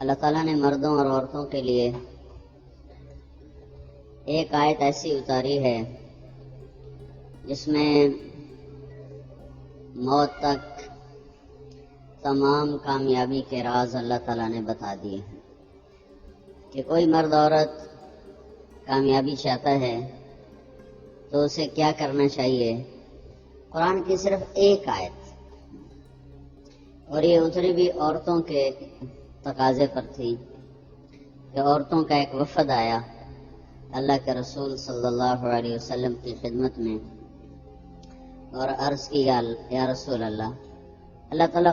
اللہ تعالیٰ نے مردوں اور عورتوں کے لیے ایک آیت ایسی اتاری ہے جس میں موت تک تمام کامیابی کے راز اللہ تعالیٰ نے بتا دیے ہیں کہ کوئی مرد عورت کامیابی چاہتا ہے تو اسے کیا کرنا چاہیے۔ قرآن کی صرف ایک آیت، اور یہ اتری بھی عورتوں کے تقاضے پر تھی کہ عورتوں کا ایک وفد آیا اللہ کے رسول صلی اللہ علیہ وسلم کی خدمت میں اور عرض کی یا رسول اللہ، اللہ تعالیٰ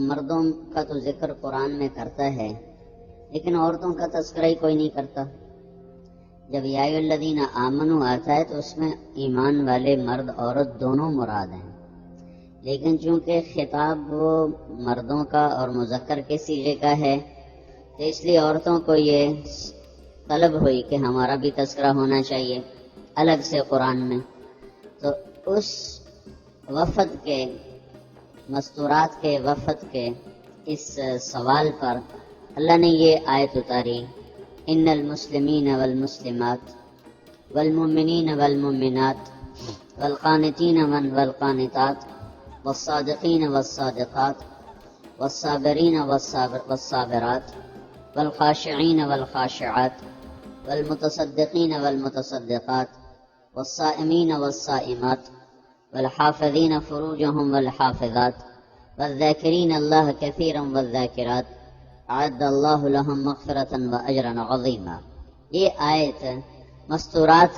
مردوں کا تو ذکر قرآن میں کرتا ہے لیکن عورتوں کا تذکرہ ہی کوئی نہیں کرتا۔ جب یا ایھا الذین آمنوا آتا ہے تو اس میں ایمان والے مرد عورت دونوں مراد ہیں، لیکن چونکہ خطاب وہ مردوں کا اور مذکر کے صیغے کا ہے تو اس لیے عورتوں کو یہ طلب ہوئی کہ ہمارا بھی تذکرہ ہونا چاہیے الگ سے قرآن میں۔ تو اس وفد کے مستورات کے وفد کے اس سوال پر اللہ نے یہ آیت اتاری، ان المسلمین والمسلمات والمؤمنین والمؤمنات والقانتین والقانتات والصادقین والصادقات والصابرین والصابرات والخاشعین والخاشعات والمتصدقین والمتصدقات والصائمین والصائمات والحافظین فروجهم والحافظات والذاکرین اللہ کثیرا والذاکرات اعد اللہ لهم مغفرۃ واجرا عظیما۔ یہ آیت مستورات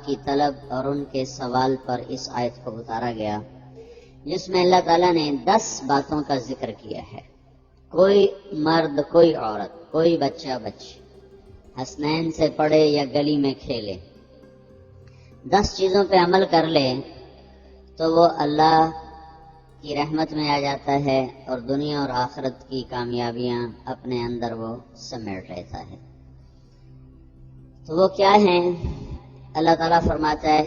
کی طلب اور ان کے سوال پر اس آیت کو اتارا گیا جس میں اللہ تعالیٰ نے 10 باتوں کا ذکر کیا ہے۔ کوئی مرد، کوئی عورت، کوئی بچہ بچی حسنین سے پڑھے یا گلی میں کھیلے، 10 چیزوں پہ عمل کر لے تو وہ اللہ کی رحمت میں آ جاتا ہے اور دنیا اور آخرت کی کامیابیاں اپنے اندر وہ سمیٹ لیتا ہے۔ تو وہ کیا ہیں؟ اللہ تعالیٰ فرماتا ہے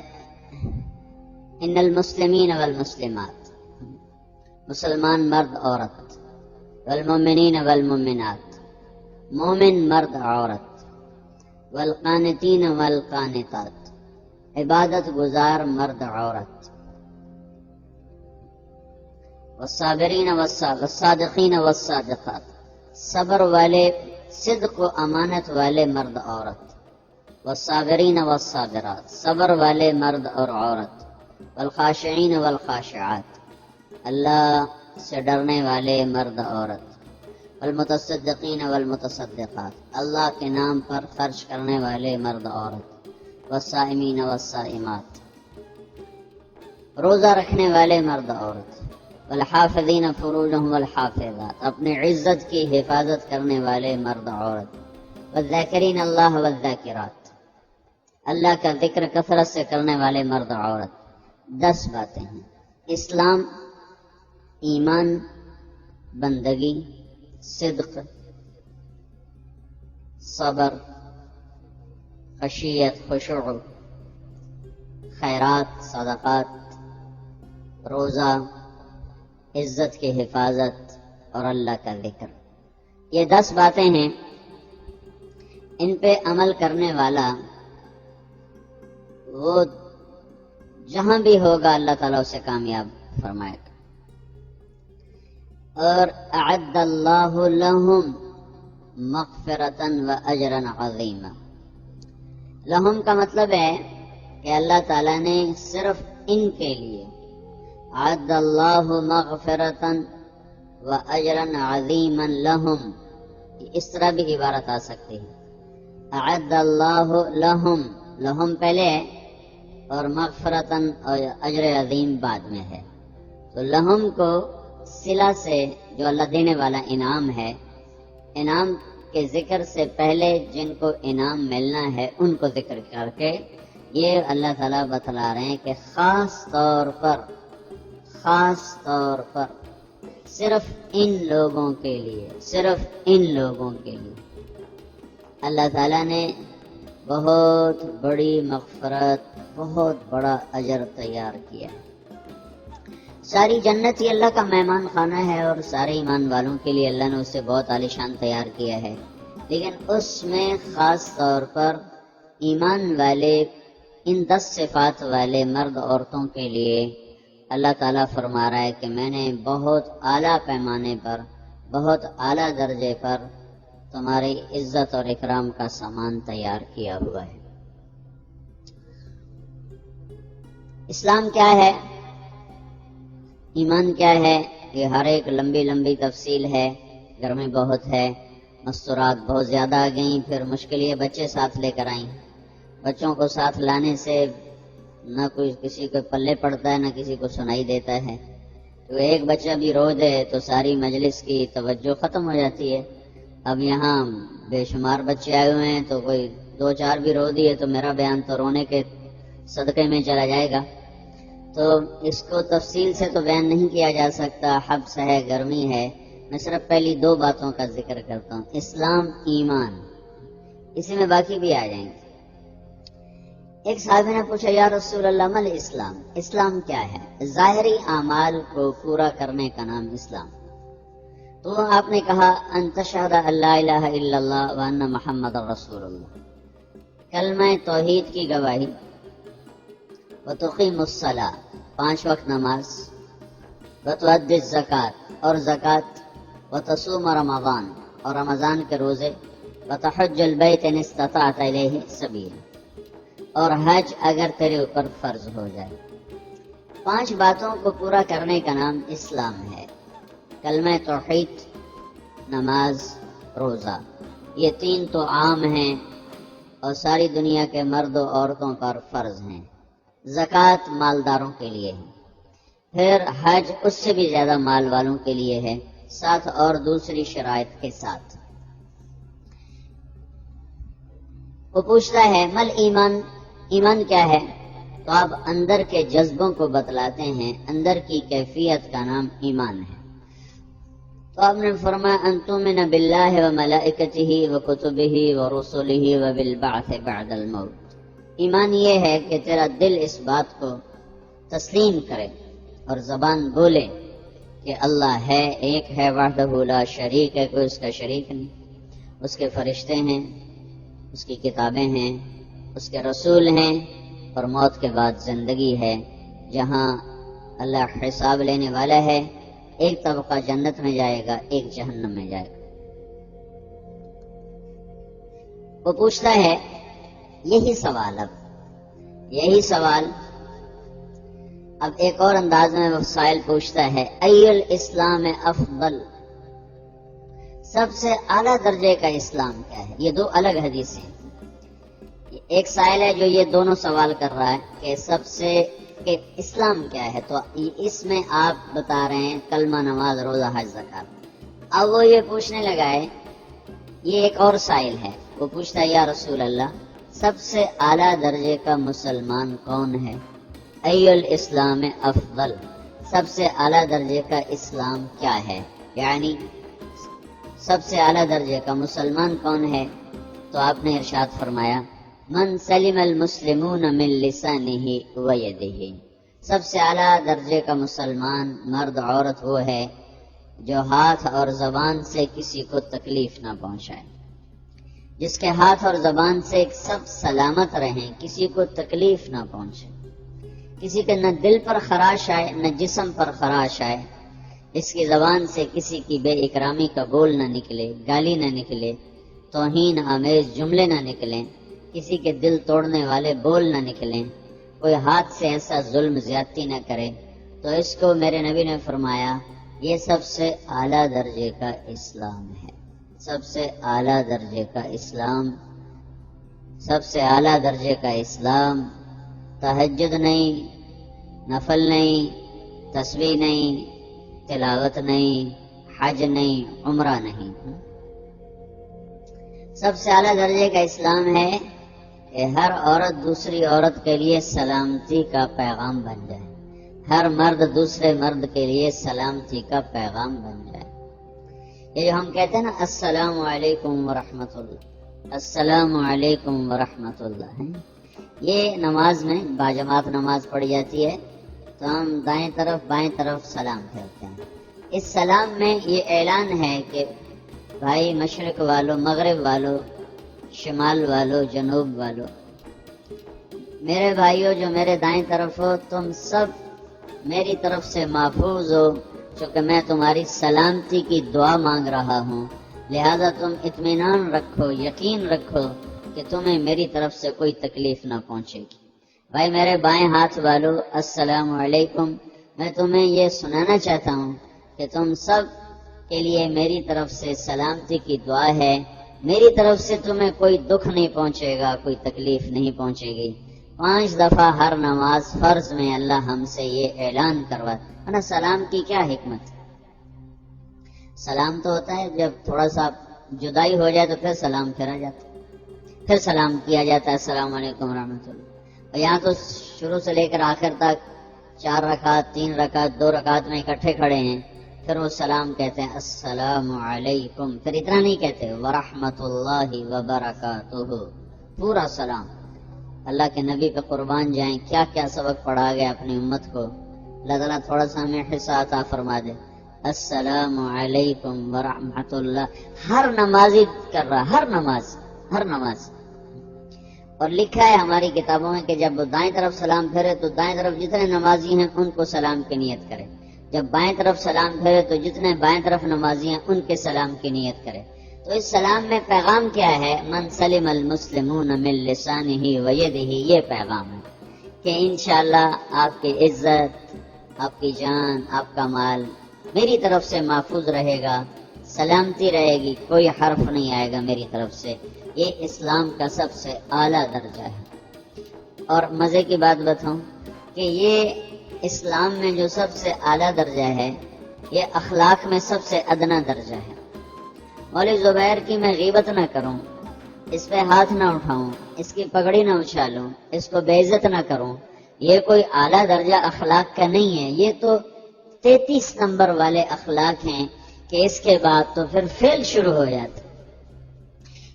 ان المسلمین والمسلمات، مسلمان مرد عورت، والمؤمنین والمؤمنات، مومن مرد عورت، والقانتین والقانتات، عبادت گزار مرد عورت، والصابرین والصادقین والصادقات، صبر والے، صدق و امانت والے مرد عورت، والصابرین والصابرات، صبر والے مرد اور عورت، والخاشعین والخاشعات، اللہ سے ڈرنے والے مرد عورت، والمتصدقین والمتصدقات، اللہ کے نام پر خرچ کرنے والے مرد عورت، والصائمین والصائمات، روزہ رکھنے والے مرد عورت، والحافظین فروجهم والحافظات، اپنے عزت کی حفاظت کرنے والے مرد عورت، والذاکرین اللہ والذاکرات، اللہ کا ذکر کثرت سے کرنے والے مرد عورت۔ 10 باتیں ہیں: اسلام، ایمان، بندگی، صدق، صبر، خشیت، خشوع، خیرات، صدقات، روزہ، عزت کی حفاظت اور اللہ کا ذکر۔ یہ 10 باتیں ہیں، ان پہ عمل کرنے والا وہ جہاں بھی ہوگا اللہ تعالیٰ اسے کامیاب فرمائے گا۔ اور اعد اللہ لہم مغفرۃ واجرا عظیما، لہم کا مطلب ہے کہ اللہ تعالیٰ نے صرف ان کے لیے، اعد اللہ مغفرۃ واجرا عظیما لہم، اس طرح بھی عبارت آ سکتی ہے، اعد اللہ لہم، لہم پہلے ہے اور مغفرتاً اور اجر عظیم بعد میں ہے، تو لہم کو صلہ سے جو اللہ دینے والا انعام ہے، انعام کے ذکر سے پہلے جن کو انعام ملنا ہے ان کو ذکر کر کے یہ اللہ تعالیٰ بتلا رہے ہیں کہ خاص طور پر صرف ان لوگوں کے لیے، صرف ان لوگوں کے لیے اللہ تعالیٰ نے بہت بڑی مغفرت، بہت بڑا اجر تیار کیا ہے۔ ساری جنت ہی اللہ کا مہمان خانہ ہے اور سارے ایمان والوں کے لیے اللہ نے اسے بہت عالیشان تیار کیا ہے، لیکن اس میں خاص طور پر ایمان والے ان 10 صفات والے مرد عورتوں کے لیے اللہ تعالیٰ فرما رہا ہے کہ میں نے بہت اعلیٰ پیمانے پر، بہت اعلیٰ درجے پر تمہاری عزت اور اکرام کا سامان تیار کیا ہوا ہے۔ اسلام کیا ہے، ایمان کیا ہے، یہ ہر ایک لمبی لمبی تفصیل ہے، گرمی بہت ہے، مستورات بہت زیادہ آ گئیں، پھر مشکل یہ بچے ساتھ لے کر آئیں۔ بچوں کو ساتھ لانے سے نہ کوئی کسی کو پلے پڑتا ہے، نہ کسی کو سنائی دیتا ہے۔ تو ایک بچہ بھی رو دے تو ساری مجلس کی توجہ ختم ہو جاتی ہے۔ اب یہاں بے شمار بچے آئے ہوئے ہیں تو کوئی 2-4 بھی رو دیے تو میرا بیان تو رونے کے صدقے میں چلا جائے گا۔ تو اس کو تفصیل سے تو بیان نہیں کیا جا سکتا، حبس ہے، گرمی ہے۔ میں صرف پہلی 2 باتوں کا ذکر کرتا ہوں، اسلام، ایمان، اسی میں باقی بھی آ جائیں گے۔ ایک صحابی نے پوچھا یا رسول اللہ مل اسلام، اسلام کیا ہے؟ ظاہری اعمال کو پورا کرنے کا نام اسلام۔ تو آپ نے کہا ان تشہد ان لا الہ الا اللہ وان محمد رسول اللہ، کلمہ توحید کی گواہی، وتقیم الصلاۃ، 5 وقت نماز، وتؤدی الزکوٰۃ، اور زکوٰۃ، وتصوم رمضان، اور رمضان کے روزے، وتحج البیت ان استطعت الیہ سبیلا، اور حج اگر تیرے اوپر فرض ہو جائے۔ 5 باتوں کو پورا کرنے کا نام اسلام ہے، کلمہ توحید، نماز، روزہ، یہ 3 تو عام ہیں اور ساری دنیا کے مرد و عورتوں پر فرض ہیں۔ زکوٰۃ مالداروں کے لیے ہے، پھر حج اس سے بھی زیادہ مال والوں کے لیے ہے، ساتھ اور دوسری شرائط کے ساتھ۔ وہ پوچھتا ہے مل ایمان، ایمان کیا ہے؟ تو آپ اندر کے جذبوں کو بتلاتے ہیں، اندر کی کیفیت کا نام ایمان ہے۔ تو آپ نے فرمایا ان تؤمن باللہ وملائکتہ وکتبہ ورسلہ وبالبعث بعد الموت، ایمان یہ ہے کہ تیرا دل اس بات کو تسلیم کرے اور زبان بولے کہ اللہ ہے، ایک ہے، وحدہ لا شریک ہے، کوئی اس کا شریک نہیں، اس کے فرشتے ہیں، اس کی کتابیں ہیں، اس کے رسول ہیں، اور موت کے بعد زندگی ہے جہاں اللہ حساب لینے والا ہے۔ ایک طبقہ جنت میں جائے گا، ایک جہنم میں جائے گا۔ وہ پوچھتا ہے یہی سوال، یہی سوال اب ایک اور انداز میں وہ سائل پوچھتا ہے ای الاسلام افضل، سب سے اعلیٰ درجے کا اسلام کیا ہے؟ یہ 2 الگ حدیثیں ہیں۔ ایک سائل ہے جو یہ دونوں سوال کر رہا ہے کہ سب سے کہ اسلام کیا ہے، تو اس میں آپ بتا رہے ہیں کلمہ، نماز، روزہ، حج، زکوٰۃ۔ اب وہ یہ پوچھنے لگا ہے، یہ ایک اور سائل ہے، وہ پوچھتا ہے یا رسول اللہ سب سے اعلیٰ درجے کا مسلمان کون ہے؟ ای الاسلام افضل، سب سے اعلیٰ درجے کا اسلام کیا ہے، یعنی سب سے اعلیٰ درجے کا مسلمان کون ہے؟ تو آپ نے ارشاد فرمایا من سلم المسلمون من لسانہ ویدہ، سب سے اعلیٰ درجے کا مسلمان مرد عورت وہ ہے جو ہاتھ اور زبان سے کسی کو تکلیف نہ پہنچائے، جس کے ہاتھ اور زبان سے سب سلامت رہیں، کسی کو تکلیف نہ پہنچے، کسی کے نہ دل پر خراش آئے نہ جسم پر خراش آئے، اس کی زبان سے کسی کی بے اکرامی کا بول نہ نکلے، گالی نہ نکلے، توہین آمیز جملے نہ نکلیں، کسی کے دل توڑنے والے بول نہ نکلیں، کوئی ہاتھ سے ایسا ظلم زیادتی نہ کرے، تو اس کو میرے نبی نے فرمایا یہ سب سے اعلیٰ درجے کا اسلام ہے، سب سے اعلیٰ درجے کا اسلام، سب سے اعلیٰ درجے کا اسلام۔ تہجد نہیں، نفل نہیں، تسبیح نہیں، تلاوت نہیں، حج نہیں، عمرہ نہیں، سب سے اعلیٰ درجے کا اسلام ہے کہ ہر عورت دوسری عورت کے لیے سلامتی کا پیغام بن جائے، ہر مرد دوسرے مرد کے لیے سلامتی کا پیغام بن جائے۔ یہ جو ہم کہتے ہیں نا السلام علیکم ورحمۃ اللہ، السلام علیکم ورحمۃ اللہ، یہ نماز میں باجماعت نماز پڑھی جاتی ہے تو تو ہم دائیں طرف بائیں طرف سلام پھیرتے ہیں. اس سلام میں یہ اعلان ہے کہ بھائی مشرق والو، مغرب والو، شمال والو، جنوب والو، میرے بھائیو جو میرے دائیں طرف ہو، تم سب میری طرف سے محفوظ ہو، چونکہ میں تمہاری سلامتی کی دعا مانگ رہا ہوں. لہذا تم اطمینان رکھو، یقین رکھو کہ تمہیں میری طرف سے کوئی تکلیف نہ پہنچے گی. بھائی میرے بائیں ہاتھ والو، السلام علیکم. میں تمہیں یہ سنانا چاہتا ہوں کہ تم سب کے لیے میری طرف سے سلامتی کی دعا ہے. میری طرف سے تمہیں کوئی دکھ نہیں پہنچے گا، کوئی تکلیف نہیں پہنچے گی. 5 دفعہ ہر نماز فرض میں اللہ ہم سے یہ اعلان کروا. نا سلام کی کیا حکمت؟ سلام تو ہوتا ہے جب تھوڑا سا جدائی ہو جائے تو پھر سلام پھیرا جاتا ہے، پھر سلام کیا جاتا ہے، السلام علیکم ورحمۃ اللہ. اور یہاں تو شروع سے لے کر آخر تک 4 رکعت 3 رکعت 2 رکعت میں اکٹھے کھڑے ہیں، پھر وہ سلام کہتے ہیں السلام علیکم. پھر اتنا نہیں کہتے ورحمۃ اللہ وبرکاتہ، پورا سلام. اللہ کے نبی پہ قربان جائیں، کیا کیا سبق پڑھا گیا اپنی امت کو. اللہ تعالیٰ تھوڑا سا ہمیں حصہ عطا فرما دے. السلام علیکم ورحمۃ اللہ ہر نمازی کر رہا، ہر نماز. اور لکھا ہے ہماری کتابوں میں کہ جب وہ دائیں طرف سلام پھیرے تو دائیں طرف جتنے نمازی ہیں ان کو سلام کی نیت کرے، جب بائیں طرف سلام پھیرے تو جتنے بائیں طرف نمازی ہیں ان کے سلام کی نیت کرے. تو اس سلام میں پیغام کیا ہے؟ من سلم المسلمون من لسانہ ویدہ، یہ پیغام ہے کہ انشاءاللہ آپ کی عزت، آپ کی جان، آپ کا مال میری طرف سے محفوظ رہے گا، سلامتی رہے گی، کوئی حرف نہیں آئے گا میری طرف سے. یہ اسلام کا سب سے اعلیٰ درجہ ہے. اور مزے کی بات بتاؤں کہ یہ اسلام میں جو سب سے اعلیٰ درجہ ہے، یہ اخلاق میں سب سے ادنا درجہ ہے. مولوی زبیر کی میں غیبت نہ کروں، اس پہ ہاتھ نہ اٹھاؤں، اس کی پگڑی نہ اچھالوں، اس کو بے عزت نہ کروں، یہ کوئی اعلیٰ درجہ اخلاق کا نہیں ہے. یہ تو 33 نمبر والے اخلاق ہیں کہ اس کے بعد تو پھر فیل شروع ہو جاتا.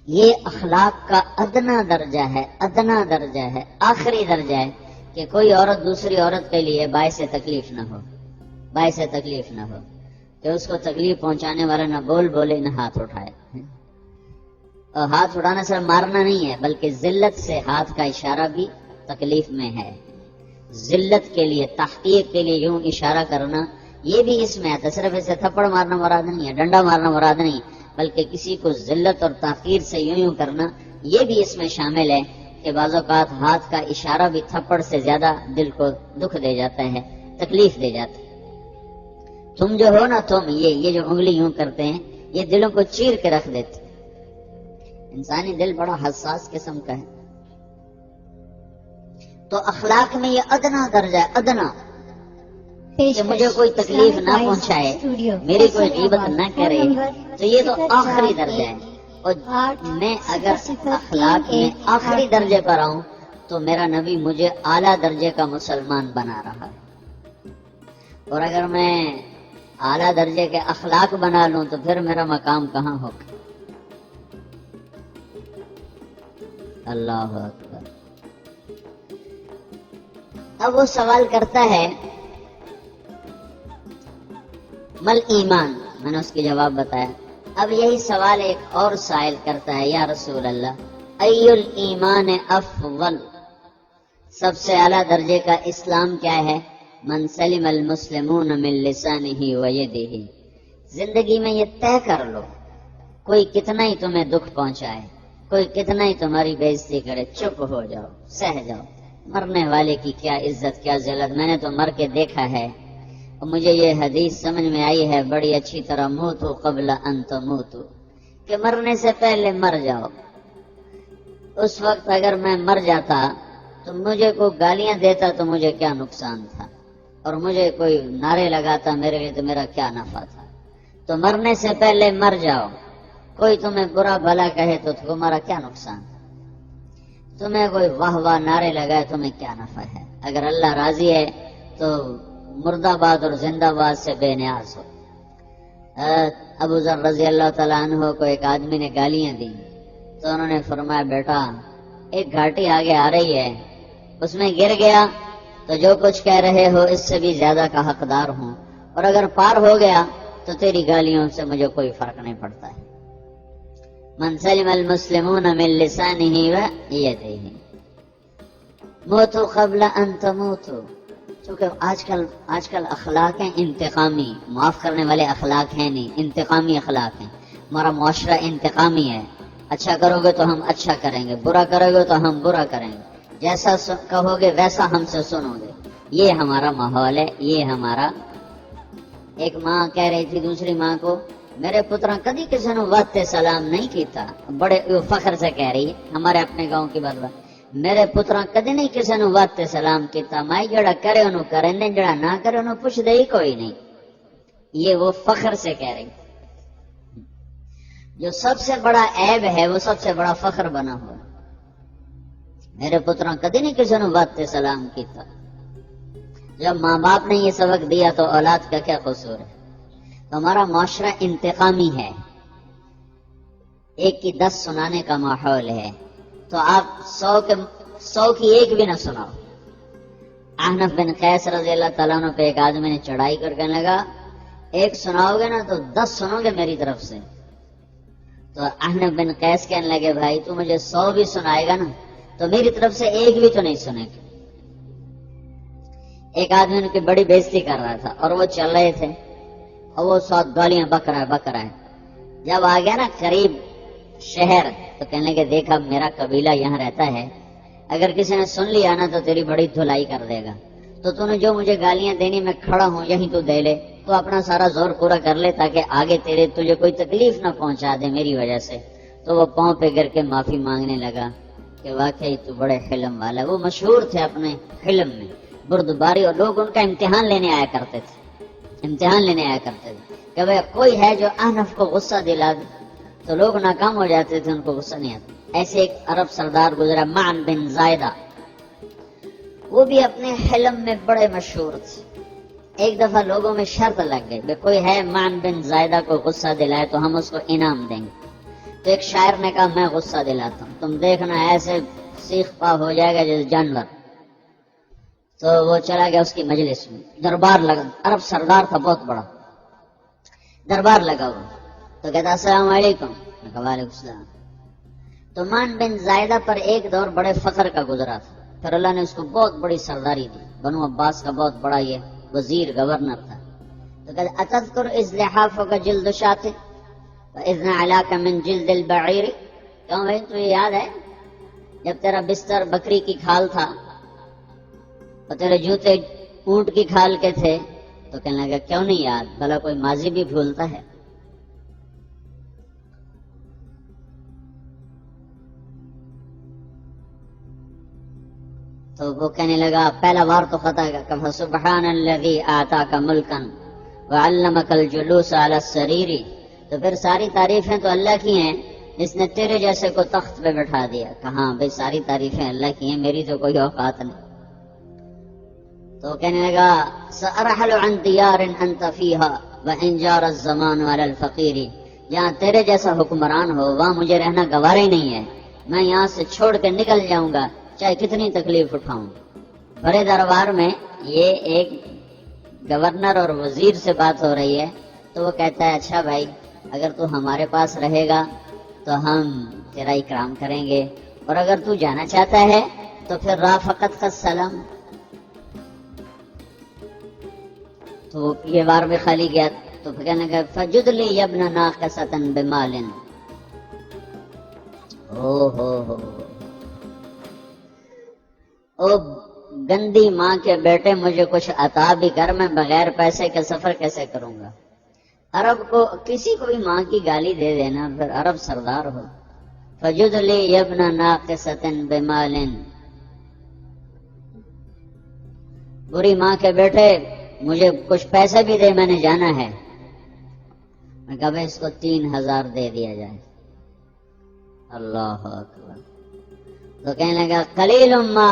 یہ اخلاق کا ادنا درجہ ہے، ادنا درجہ ہے، آخری درجہ ہے کہ کوئی عورت دوسری عورت کے لیے باعث تکلیف نہ ہو، باعث تکلیف نہ ہو، کہ اس کو تکلیف پہنچانے والا نہ بولے نہ ہاتھ اٹھائے. اور ہاتھ اٹھانا صرف مارنا نہیں ہے بلکہ ذلت سے ہاتھ کا اشارہ بھی تکلیف میں ہے. ذلت کے لیے، تحقیر کے لیے یوں اشارہ کرنا یہ بھی اس میں آتا ہے. صرف اسے تھپڑ مارنا مراد نہیں ہے، ڈنڈا مارنا مراد نہیں، بلکہ کسی کو ذلت اور تحقیر سے یوں کرنا یہ بھی اس میں شامل ہے کہ بعض اوقات ہاتھ کا اشارہ بھی تھپڑ سے زیادہ دل کو دکھ دے جاتا ہے، تکلیف دے جاتا ہے. تم جو ہو نا، تم یہ جو انگلی یوں کرتے ہیں یہ دلوں کو چیر کے رکھ دیتے. انسانی دل بڑا حساس قسم کا ہے. تو اخلاق میں یہ ادنا درجہ ہے، ادنا، کہ مجھے کوئی تکلیف نہ پہنچائے، میری کوئی غیبت نہ کرے، تو یہ تو آخری درجہ ہے. اور میں اگر اخلاق میں آخری درجے پر آؤں تو میرا نبی مجھے اعلیٰ درجے کا مسلمان بنا رہا ہے. اور اگر میں اعلیٰ درجے کے اخلاق بنا لوں تو پھر میرا مقام کہاں ہوگا؟ اللہ اکبر. اب وہ سوال کرتا ہے مل ایمان، میں نے اس کی جواب بتایا. اب یہی سوال ایک اور سائل کرتا ہے، یا رسول اللہ ای الایمان افضل، سب سے اعلیٰ درجے کا اسلام کیا ہے؟ من سلم المسلمون من لسانہ ویدہ. زندگی میں یہ طے کر لو، کوئی کتنا ہی تمہیں دکھ پہنچائے، کوئی کتنا ہی تمہاری بےعزتی کرے، چپ ہو جاؤ، سہ جاؤ. مرنے والے کی کیا عزت، کیا ذلت، میں نے تو مر کے دیکھا ہے. اور مجھے یہ حدیث سمجھ میں آئی ہے بڑی اچھی طرح، موتو قبل ان تموتو، کہ مرنے سے پہلے مر جاؤ. اس وقت اگر میں مر جاتا تو مجھے کوئی گالیاں دیتا تو مجھے کیا نقصان تھا، اور مجھے کوئی نعرے لگاتا میرے لیے تو میرا کیا نفع تھا. تو مرنے سے پہلے مر جاؤ. کوئی تمہیں برا بھلا کہے تو تمہارا کیا نقصان، تمہیں کوئی واہ واہ نعرے لگائے تمہیں کیا نفع ہے. اگر اللہ راضی ہے تو مرد آباد اور زندہ آباد سے بے نیاز ہو. ابو ذر رضی اللہ تعالیٰ عنہ کو ایک آدمی نے گالیاں دی تو انہوں نے فرمایا بیٹا ایک گھاٹی آگے آ رہی ہے، اس میں گر گیا تو جو کچھ کہہ رہے ہو اس سے بھی زیادہ کا حقدار ہوں، اور اگر پار ہو گیا تو تیری گالیوں سے مجھے کوئی فرق نہیں پڑتا ہے۔ من سلم المسلمون من لسانه ویدہ موتوا قبل ان تموتوا، چونکہ آج کل اخلاق ہیں انتقامی، معاف کرنے والے اخلاق ہیں نہیں، انتقامی اخلاق ہیں۔ ہمارا معاشرہ انتقامی ہے، اچھا کرو گے تو ہم اچھا کریں گے، برا کرو گے تو ہم برا کریں گے، جیسا کہو گے ویسا ہم سے سنو گے، یہ ہمارا ماحول ہے، یہ ہمارا۔ ایک ماں کہہ رہی تھی دوسری ماں کو، میرے پترا کدی کسی نے واسطے سلام نہیں کیتا، بڑے فخر سے کہہ رہی ہے، ہمارے اپنے گاؤں کی بات بات، میرے پترا کدی نہیں کسی نے واسطے سلام کیتا، مائی جڑا کرے انہوں کرے نے، جڑا نہ کرے انہوں پوچھ دے ہی کوئی نہیں۔ یہ وہ فخر سے کہہ رہی، جو سب سے بڑا عیب ہے وہ سب سے بڑا فخر بنا ہوا۔ میرے پترا کدی نہیں کسی نے واسطے سلام کیتا۔ جب ماں باپ نے یہ سبق دیا تو اولاد کا کیا قصور ہے؟ تو ہمارا معاشرہ انتقامی ہے، ایک کی 10 سنانے کا ماحول ہے، تو آپ 100 کی ایک بھی نہ سناؤ۔ احنف بن قیس رضی اللہ تعالیٰ عنہ پہ ایک آدمی نے چڑھائی کر کے لگا، ایک سناؤ گے نا تو 10 سنو گے میری طرف سے۔ تو احنف بن قیس کہنے لگے، بھائی تو مجھے 100 بھی سنائے گا نا تو میری طرف سے ایک بھی تو نہیں سنے گا۔ ایک آدمی ان کی بڑی بےزتی کر رہا تھا اور وہ چل رہے تھے اور وہ 100 گالیاں بک رہا ہے۔ جب آ گیا نا قریب شہر تو کہنے لگے، دیکھا میرا قبیلہ یہاں رہتا ہے، اگر کسی نے سن لیا نا تو تیری بڑی دھلائی کر دے گا، تو نے جو مجھے گالیاں دینی میں کھڑا ہوں یہیں تو دے لے، تو اپنا سارا زور پورا کر لے تاکہ آگے تجھے کوئی تکلیف نہ پہنچا دے میری وجہ سے۔ تو وہ پاؤں پہ گر کے معافی مانگنے لگا کہ واقعی تو بڑے حلم والا ہے۔ وہ مشہور تھے اپنے حلم میں، بردباری، اور لوگ ان کا امتحان لینے آیا کرتے تھے، کہ بھئی کوئی ہے جو احنف کو غصہ دلا دے، تو لوگ ناکام ہو جاتے تھے، ان کو غصہ نہیں آتا۔ ایسے ایک عرب سردار گزرا معن بن زائدہ، وہ بھی اپنے حلم میں بڑے مشہور تھے۔ ایک دفعہ لوگوں میں شرط لگ گئی کہ کوئی ہے معن بن زائدہ کو غصہ دلائے تو ہم اس کو انعام دیں گے۔ تو ایک شاعر نے کہا، میں غصہ دلاتا ہوں، تم دیکھنا ایسے سیخ پا ہو جائے گا جیسے جانور۔ تو وہ چلا گیا اس کی مجلس میں، دربار لگا، عرب سردار تھا بہت بڑا، دربار لگا ہوا، تو کہتا السلام علیکم، میں کہا وعلیکم السلام۔ تو معن بن زائدہ پر ایک دور بڑے فخر کا گزرا تھا، پھر اللہ نے اس کو بہت بڑی سرداری دی، بنو عباس کا بہت بڑا یہ وزیر گورنر تھا۔ تو کہتا اتذکر اذ لحافک جلد شاۃ واذ نعلاک من جلد البعیر، کہوں بھائی تو یہ یاد ہے جب تیرا بستر بکری کی کھال تھا اور تیرے جوتے اونٹ کی کھال کے تھے؟ تو کہنے لگا کیوں نہیں یاد، بھلا کوئی ماضی بھی بھولتا ہے؟ تو وہ کہنے لگا پہلا وار تو خطا کا، فسبحان الذی آتاک ملکا وعلمک الجلوس علی السریر، تو پھر ساری تعریفیں تو اللہ کی ہیں جس نے تیرے جیسے کو تخت پہ بٹھا دیا۔ کہاں بھئی ساری تعریفیں اللہ کی ہیں، میری تو کوئی اوقات نہیں۔ تو کہنے لگا سأرحل عن دیار انت فیہا وان جار الزمان علی الفقیر، جہاں تیرے جیسا حکمران ہو وہاں مجھے رہنا گوارا ہی نہیں ہے، میں یہاں سے چھوڑ کے نکل جاؤں گا چاہے کتنی تکلیف اٹھاؤں۔ بڑے دربار میں یہ ایک گورنر اور وزیر سے بات ہو رہی ہے، تو وہ کہتا ہے اچھا بھائی اگر تو ہمارے پاس رہے گا تو ہم تیرا اکرام کریں گے، اور اگر تو جانا چاہتا ہے تو پھر رافقت کا سلام۔ تو یہ بار بھی خالی گیا، تو پھر کہنے لگا فجد لی ابن ناقصۃ بمال، او گندی ماں کے بیٹے مجھے کچھ عطا بھی کر، میں بغیر پیسے کے سفر کیسے کروں گا؟ عرب کو کسی کو بھی ماں کی گالی دے دینا، پھر عرب سردار ہو۔ فجد لی ابن ناقصۃ بمال، بری ماں کے بیٹے مجھے کچھ پیسے بھی دے، میں نے جانا ہے۔ میں کہا بھائی اس کو 3000 دے دیا جائے۔ اللہ اکبر۔ تو کہنے لگا قلیل ما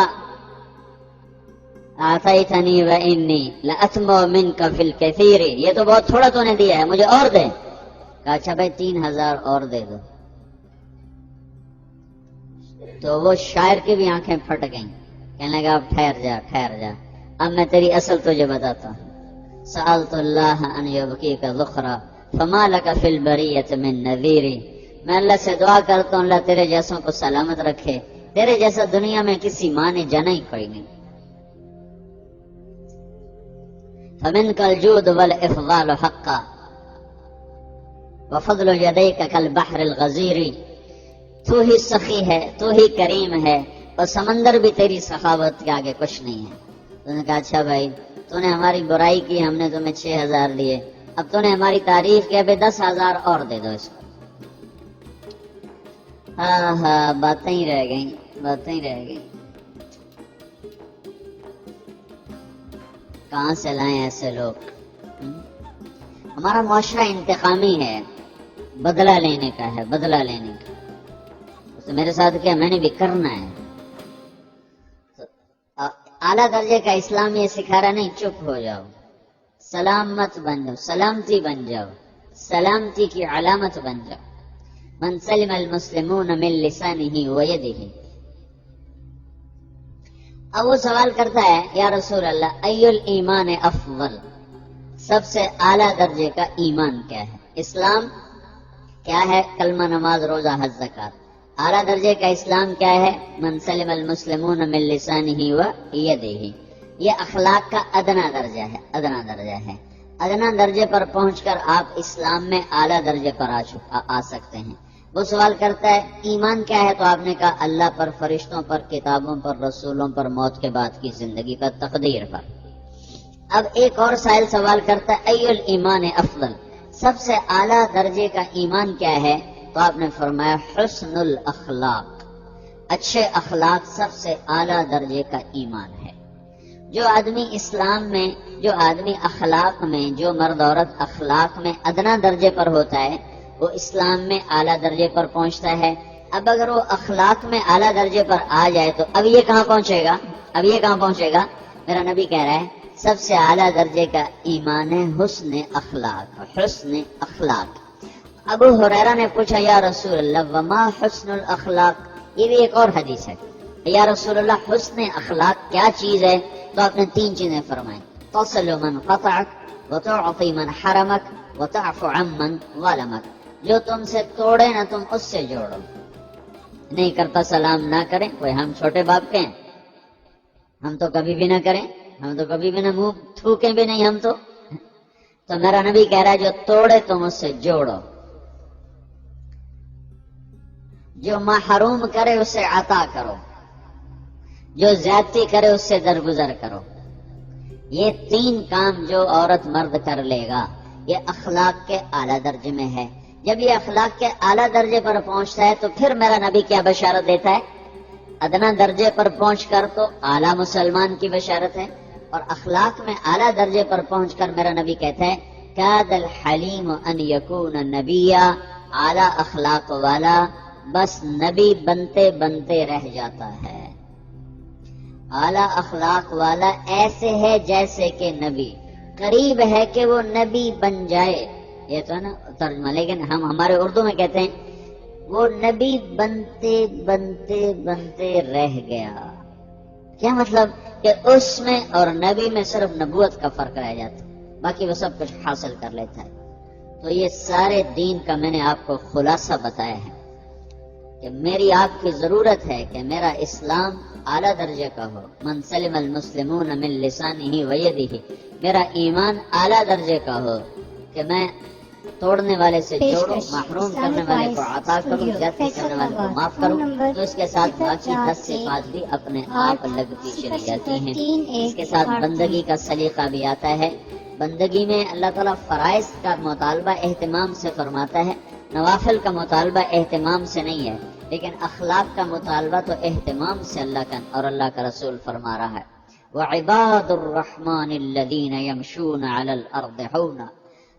آتیتنی وانی لأطمع منک فی الکثیر، یہ تو بہت تھوڑا تو نے دیا ہے، مجھے اور دے۔ کہا اچھا بھائی 3000 اور دے دو۔ تو وہ شاعر کی بھی آنکھیں پھٹ گئیں، کہنے لگا اب ٹھہر جا ٹھہر جا، اب میں تیری اصل تجھے بتاتا ہوں. سألت اللہ ان یبقیک ذخرا فما لک فی البریۃ من نذیر. میں اللہ سے دعا کرتا ہوں اللہ تیرے جیسوں کو سلامت رکھے، تیرے جیسا دنیا میں کسی ماں نے جانا ہی کوئی نہیں. فمنک الجود والافضال حقا وفضل یدیک کالبحر الغزیر. تو ہی سخی ہے، تو ہی کریم ہے، اور سمندر بھی تیری سخاوت کے آگے کچھ نہیں ہے. تو نے کہا اچھا بھائی، تو نے ہماری برائی کی، ہم نے تمہیں 6,000 دیے، اب تو نے ہماری تعریف کی، ابھی 10,000 اور دے دو اس کو. ہاں ہاں، باتیں ہی رہ گئیں، باتیں ہی رہ گئیں. کہاں سے لائیں ایسے لوگ؟ ہمارا معاشرہ انتقامی ہے، بدلہ لینے کا ہے، بدلہ لینے کا. تو میرے ساتھ کیا، میں نے بھی کرنا ہے. اعلیٰ درجے کا اسلام یہ سکھا رہا نہیں، چپ ہو جاؤ، سلامت بن جاؤ، سلامتی بن جاؤ، سلامتی کی علامت بن جاؤ. من سلم المسلمون من لسانہ ویدہ. اب وہ سوال کرتا ہے یا رسول اللہ ای الایمان افضل، سب سے اعلیٰ درجے کا ایمان کیا ہے؟ اسلام کیا ہے؟ کلمہ، نماز، روزہ، حج، زکات. اعلیٰ درجے کا اسلام کیا ہے؟ من سلم المسلمون من لسانہ ویدہ. یہ اخلاق کا ادنا درجہ ہے، ادنا درجہ ہے. ادنا درجے پر پہنچ کر آپ اسلام میں اعلیٰ درجے پر آ سکتے ہیں. وہ سوال کرتا ہے ایمان کیا ہے؟ تو آپ نے کہا اللہ پر، فرشتوں پر، کتابوں پر، رسولوں پر، موت کے بعد کی زندگی پر، تقدیر پر. اب ایک اور سائل سوال کرتا ہے ای الایمان افضل، سب سے اعلیٰ درجے کا ایمان کیا ہے؟ تو آپ نے فرمایا حسن الاخلاق، اچھے اخلاق سب سے اعلیٰ درجے کا ایمان ہے. جو آدمی اسلام میں، جو آدمی اخلاق میں، جو مرد عورت اخلاق میں ادنا درجے پر ہوتا ہے، وہ اسلام میں اعلیٰ درجے پر پہنچتا ہے. اب اگر وہ اخلاق میں اعلیٰ درجے پر آ جائے تو اب یہ کہاں پہنچے گا؟ اب یہ کہاں پہنچے گا؟ میرا نبی کہہ رہا ہے سب سے اعلیٰ درجے کا ایمان ہے حسن اخلاق، حسن اخلاق. ابو ہریرہ نے پوچھا یا رسول اللہ وما حسن الاخلاق، یہ بھی ایک اور حدیث ہے. یا رسول اللہ حسن اخلاق کیا چیز ہے؟ تو آپ نے 3 چیزیں فرمائیں، تصل من قطعک وتعطی من حرمک وتعفو عمن ظلمک. جو تم سے توڑے نہ تم اس سے جوڑو. نہیں کرتا سلام نہ کریں، کوئی ہم چھوٹے باپ کے ہیں، ہم تو کبھی بھی نہ کریں، ہم تو کبھی بھی نہ منہ تھوکیں بھی نہیں ہم تو. تو میرا نبی کہہ رہا ہے جو توڑے تم اس سے جوڑو، جو محروم کرے اسے عطا کرو، جو زیادتی کرے اس سے درگزر کرو. یہ 3 کام جو عورت مرد کر لے گا یہ اخلاق کے اعلیٰ درجے میں ہے. جب یہ اخلاق کے اعلیٰ درجے پر پہنچتا ہے تو پھر میرا نبی کیا بشارت دیتا ہے؟ ادنا درجے پر پہنچ کر تو اعلیٰ مسلمان کی بشارت ہے، اور اخلاق میں اعلیٰ درجے پر پہنچ کر میرا نبی کہتا ہے کاد الحلیم ان یکون نبیا، اعلیٰ اخلاق والا بس نبی بنتے بنتے رہ جاتا ہے. اعلیٰ اخلاق والا ایسے ہے جیسے کہ نبی، قریب ہے کہ وہ نبی بن جائے. یہ تو ہے نا ترجمہ، لیکن ہم ہمارے اردو میں کہتے ہیں وہ نبی بنتے بنتے بنتے رہ گیا. کیا مطلب؟ کہ اس میں اور نبی میں صرف نبوت کا فرق رہ جاتا، باقی وہ سب کچھ حاصل کر لیتا ہے. تو یہ سارے دین کا میں نے آپ کو خلاصہ بتایا ہے کہ میری آپ کی ضرورت ہے کہ میرا اسلام اعلیٰ درجے کا ہو. من سلم المسلمون من لسانہ ویدہ، میرا ایمان اعلیٰ درجے کا ہو کہ میں توڑنے والے سے جوڑوں، محروم کرنے والے کو عطا کروں، زیادتی کرنے والے کو معاف کروں. تو اس کے ساتھ باقی 10 صفات بھی اپنے آپ لگتی چلی جاتی ہیں. اس کے ساتھ بندگی کا سلیقہ بھی آتا ہے. بندگی میں اللہ تعالیٰ فرائض کا مطالبہ اہتمام سے فرماتا ہے، نوافل کا مطالبہ اہتمام سے نہیں ہے، لیکن اخلاق کا مطالبہ تو اہتمام سے اللہ کا اور اللہ کا رسول فرما رہا ہے. وَعِبَادُ الرَّحْمَنِ الَّذِينَ يَمْشُونَ عَلَى الْأَرْضِ حَوْنًا.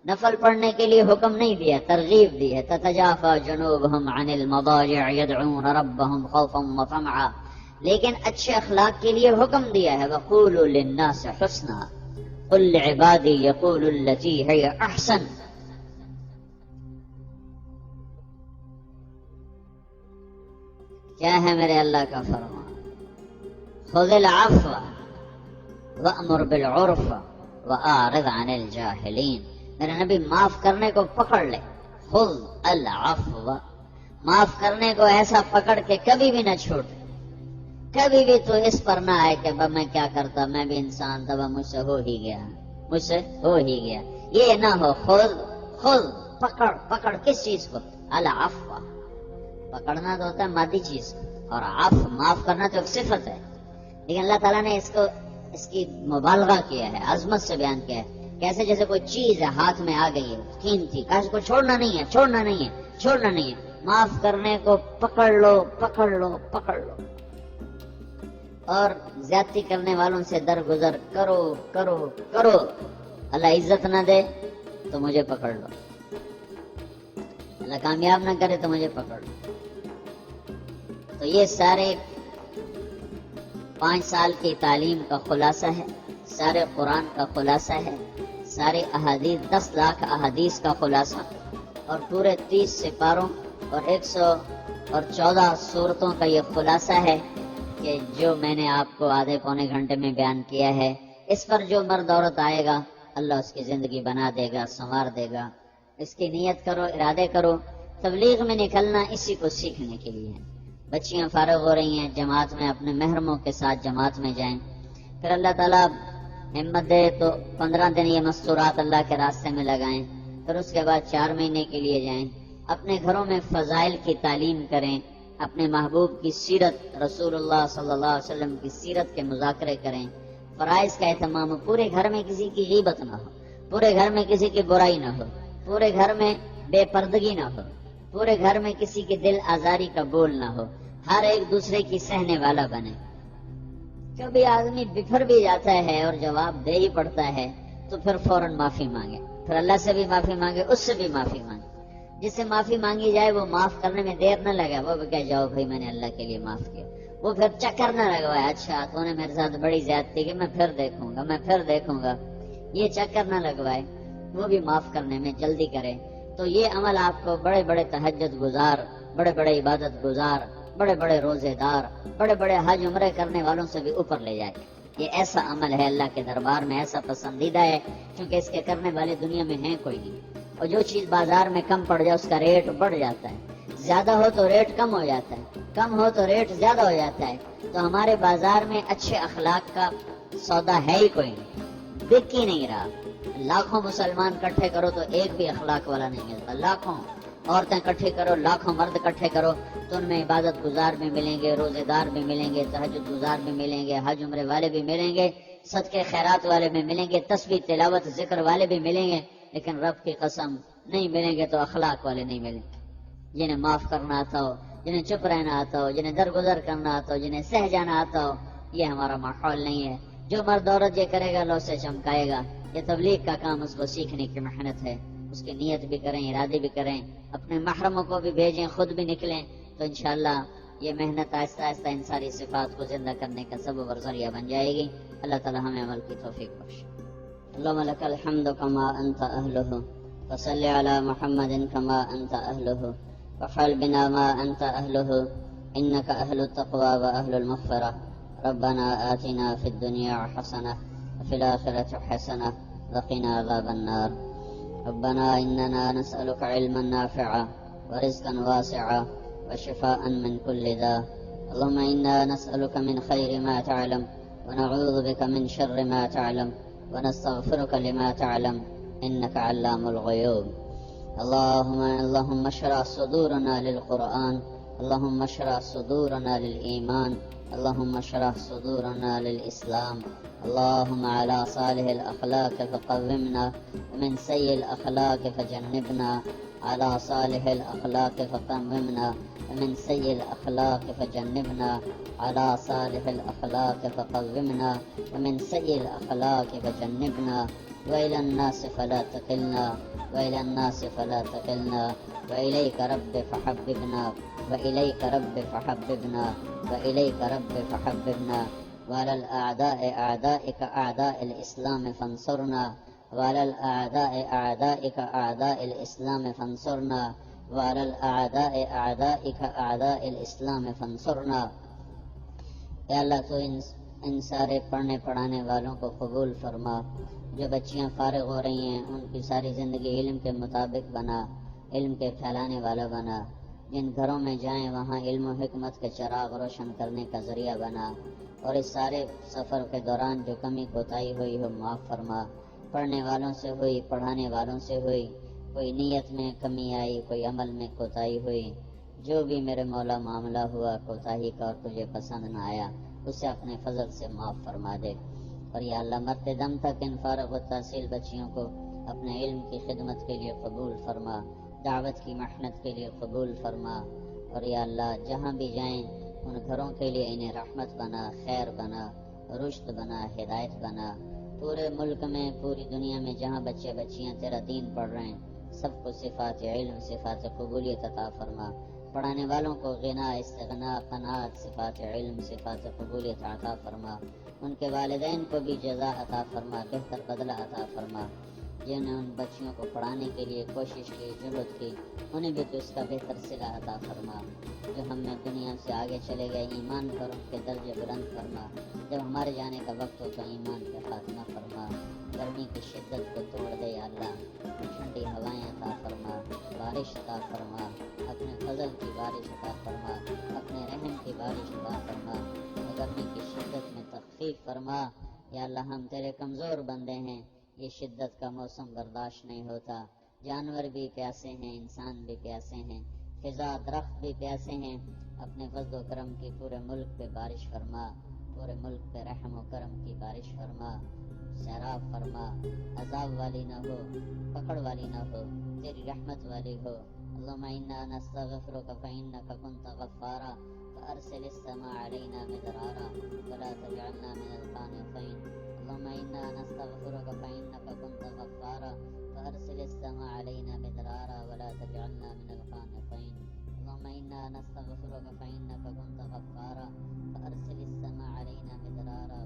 نفل پڑھنے کے لیے حکم نہیں دیا، ترغیب دی ہے. تتجافى جنوبهم عن المضاجع يدعون ربهم خوفا وطمعا. لیکن اچھے اخلاق کے لیے حکم دیا ہے وَقُولُوا لِلنَّاسِ حُسْنًا قُلْ لِعِبَادِي يَقُولُوا الَّتِي هِيَ أَحْسَنُ. کیا ہے میرے اللہ کا فرمان؟ خُذِ الْعَفْوَ وَأْمُرْ بِالْعُرْفِ وَأَعْرِضْ عَنِ الْجَاهِلِينَ، میرے نبی معاف کرنے کو پکڑ لے، خذ العفو، معاف کرنے کو ایسا پکڑ کے کبھی بھی نہ چھوٹ، کبھی بھی تو اس پر نہ آئے کہ میں کیا کرتا، میں بھی انسان تھا، مجھ سے ہو ہی گیا، مجھ سے ہو ہی گیا، یہ نہ ہو۔ خذ پکڑ، پکڑ کس چیز کو؟ العفو، پکڑنا تو ہوتا ہے مادی چیز، اور عفو معاف کرنا تو ایک صفت ہے، لیکن اللہ تعالیٰ نے اس کی مبالغہ کیا ہے، عظمت سے بیان کیا ہے، کیسے جیسے کوئی چیز ہے ہاتھ میں آ گئی ہے قیمتی، کیسے کو چھوڑنا نہیں ہے، چھوڑنا نہیں ہے، چھوڑنا نہیں ہے، معاف کرنے کو پکڑ لو، پکڑ لو، پکڑ لو، اور زیادتی کرنے والوں سے درگزر کرو کرو کرو۔ اللہ عزت نہ دے تو مجھے پکڑ لو، اللہ کامیاب نہ کرے تو مجھے پکڑ لو۔ تو یہ سارے 5 سال کی تعلیم کا خلاصہ ہے، سارے قرآن کا خلاصہ ہے، سارے احادیث 10 لاکھ احادیث کا خلاصہ، اور پورے 30 سپاروں اور 114 سورتوں کا یہ خلاصہ ہے کہ جو میں نے آپ کو آدھے پونے گھنٹے میں بیان کیا ہے۔ اس پر جو مرد عورت آئے گا اللہ اس کی زندگی بنا دے گا، سنوار دے گا۔ اس کی نیت کرو، ارادے کرو۔ تبلیغ میں نکلنا اسی کو سیکھنے کے لیے ہے۔ بچیاں فارغ ہو رہی ہیں، جماعت میں اپنے محرموں کے ساتھ جماعت میں جائیں، پھر اللہ تعالیٰ ہمت دے تو 15 دن یہ مستورات اللہ کے راستے میں لگائیں، پھر اس کے بعد 4 مہینے کے لیے جائیں، اپنے گھروں میں فضائل کی تعلیم کریں، اپنے محبوب کی سیرت، رسول اللہ صلی اللہ علیہ وسلم کی سیرت کے مذاکرے کریں، فرائض کا اہتمام ہو، پورے گھر میں کسی کی غیبت نہ ہو، پورے گھر میں کسی کی برائی نہ ہو، پورے گھر میں بے پردگی نہ ہو، پورے گھر میں کسی کے دل آزاری کا بول نہ ہو، ہر ایک دوسرے کی سہنے والا بنے۔ کبھی آدمی بفر بھی جاتا ہے اور جواب دے ہی پڑتا ہے تو پھر فوراً معافی مانگے، پھر اللہ سے بھی معافی مانگے، اس سے بھی معافی مانگے، جس سے معافی مانگی جائے وہ معاف کرنے میں دیر نہ لگے، وہ بھی کہہ جاؤ بھائی میں نے اللہ کے لیے معاف کیا، وہ پھر چکر نہ لگوائے، اچھا تو نے میرے ساتھ بڑی زیادتی کی، میں پھر دیکھوں گا، میں پھر دیکھوں گا، یہ چکر نہ لگوائے، وہ بھی معاف کرنے میں جلدی کرے۔ تو یہ عمل آپ کو بڑے بڑے تہجد گزار، بڑے بڑے عبادت گزار، بڑے بڑے روزے دار، بڑے بڑے حج عمرے کرنے والوں سے بھی اوپر لے جائے۔ یہ ایسا عمل ہے اللہ کے دربار میں، ایسا پسندیدہ ہے، کیونکہ اس کے کرنے والے دنیا میں ہیں کوئی نہیں، اور جو چیز بازار میں کم پڑ جائے اس کا ریٹ بڑھ جاتا ہے، زیادہ ہو تو ریٹ کم ہو جاتا ہے، کم ہو تو ریٹ زیادہ ہو جاتا ہے۔ تو ہمارے بازار میں اچھے اخلاق کا سودا ہے ہی کوئی نہیں، بک ہی نہیں رہا۔ لاکھوں مسلمان اکٹھے کرو تو ایک بھی اخلاق والا نہیں ملتا، لاکھوں عورتیں اکٹھی کرو، لاکھوں مرد اکٹھے کرو تو ان میں عبادت گزار بھی ملیں گے، روزے دار بھی ملیں گے، تہجد گزار بھی ملیں گے، حج عمرے والے بھی ملیں گے، صدقے خیرات والے بھی ملیں گے، تسبیح تلاوت ذکر والے بھی ملیں گے، لیکن رب کی قسم نہیں ملیں گے تو اخلاق والے نہیں ملیں گے، جنہیں معاف کرنا آتا ہو، جنہیں چپ رہنا آتا ہو، جنہیں درگزر کرنا آتا ہو، جنہیں سہ جانا آتا ہو۔ یہ ہمارا ماحول نہیں ہے۔ جو مرد عورت یہ کرے گا اللہ سے چمکائے گا۔ یہ تبلیغ کا کام اس کو سیکھنے کی محنت ہے، اس کی نیت بھی کریں، ارادے بھی کریں، اپنے محرموں کو بھی بھیجیں، خود بھی نکلیں، تو انشاءاللہ یہ محنت آہستہ آہستہ ان ساری صفات کو زندہ کرنے کا سبب اور ذریعہ بن جائے گی۔ اللہ تعالی ہمیں عمل کی توفیق بخشے۔ اللهم لك الحمد كما أنت أهله، وصل على محمد كما أنت أهله، وفعل بنا ما أنت أهله، إنك أهل التقوى وأهل المغفرة۔ ربنا آتنا في الدنيا حسنة وفي الآخرة حسنة وقنا عذاب النار۔ ربنا إننا نسألك علما نافعا ورزقا واسعا وشفاء من كل داء۔ اللهم إنا نسألك من خير ما تعلم ونعوذ بك من شر ما تعلم ونستغفرك لما تعلم إنك علام الغيوب۔ اللهم اشرح صدورنا للقرآن، اللهم اشرح صدورنا للإيمان، اللهم اشرح صدورنا للإسلام۔ اللهم على صالح الأخلاق فقومنا ومن سيء الأخلاق فجنبنا، على صالح الأخلاق فقومنا ومن سيء الأخلاق فجنبنا، على صالح الأخلاق فقومنا ومن سيء الأخلاق فجنبنا، وإلى الناس فلا تكلنا، وإلى الناس فلا تكلنا، وإليك رب فحببنا، وإليك رب فحببنا، وإليك رب فحببنا، وعلى الأعداء أعدائك أعداء الإسلام فانصرنا، وعلى الأعداء أعدائك أعداء الإسلام فانصرنا، وعلى الأعداء أعدائك أعداء الإسلام فانصرنا۔ اے اللہ تو ان ان سارے پڑھنے پڑھانے والوں کو قبول فرما، جو بچیاں فارغ ہو رہی ہیں ان کی ساری زندگی علم کے مطابق بنا، علم کے پھیلانے والا بنا، جن گھروں میں جائیں وہاں علم و حکمت کے چراغ روشن کرنے کا ذریعہ بنا، اور اس سارے سفر کے دوران جو کمی کوتاہی ہوئی ہو معاف فرما، پڑھنے والوں سے ہوئی، پڑھانے والوں سے ہوئی، کوئی نیت میں کمی آئی، کوئی عمل میں کوتاہی ہوئی، جو بھی میرے مولا معاملہ ہوا کوتاہی کا اور تجھے پسند نہ آیا، اسے اپنے فضل سے معاف فرما دے۔ اور یا اللہ مرتے دم تک ان فارغ التحصیل بچیوں کو اپنے علم کی خدمت کے لیے قبول فرما، دعوت کی محنت کے لیے قبول فرما، اور یا اللہ جہاں بھی جائیں ان گھروں کے لیے انہیں رحمت بنا، خیر بنا، رشد بنا، ہدایت بنا۔ پورے ملک میں، پوری دنیا میں جہاں بچے بچیاں تیرا دین پڑھ رہے ہیں سب کو صفات علم، صفات قبولیت عطا فرما، پڑھانے والوں کو غنا، استغنا، قناعت، صفات علم، صفات قبولیت عطا فرما، ان کے والدین کو بھی جزا عطا فرما، بہتر بدلہ عطا فرما، جنہوں نے ان بچیوں کو پڑھانے کے لیے کوشش کی، جہد کی، انہیں بھی تو اس کا بہتر صلہ عطا فرما۔ جو ہم نے دنیا سے آگے چلے گئے ایمان پر ان کے درجے بلند فرما، جب ہمارے جانے کا وقت ہو تو ایمان کا خاتمہ فرما، گرمی کی شدت کو توڑ دے یا اللہ، ٹھنڈی ہوائیں عطا فرما، بارش عطا فرما، اپنے فضل کی بارش عطا فرما، اپنے رحم کی بارش عطا فرما، گرمی کی شدت میں تخفیف فرما۔ یا اللہ ہم تیرے کمزور بندے ہیں، یہ شدت کا موسم برداشت نہیں ہوتا، جانور بھی پیاسے ہیں، انسان بھی پیاسے ہیں، فضا درخت بھی پیاسے ہیں، اپنے فضل و کرم کی پورے ملک پہ بارش فرما، پورے ملک پہ رحم و کرم کی بارش فرما، سیراب فرما، عذاب والی نہ ہو، پکڑ والی نہ ہو، تیری رحمت والی ہو۔ اللهم انا نستغفرك فانك كنت غفارا فارسل السماء علينا مدرارا ولا تجعلنا من القانطين. اللهم انا نستغفرك فانك كنت غفارا فارسل السماء علينا مدرارا ولا تجعلنا من القانطين. اللهم انا نستغفرك فانك كنت غفارا فارسل السماء علينا مدرارا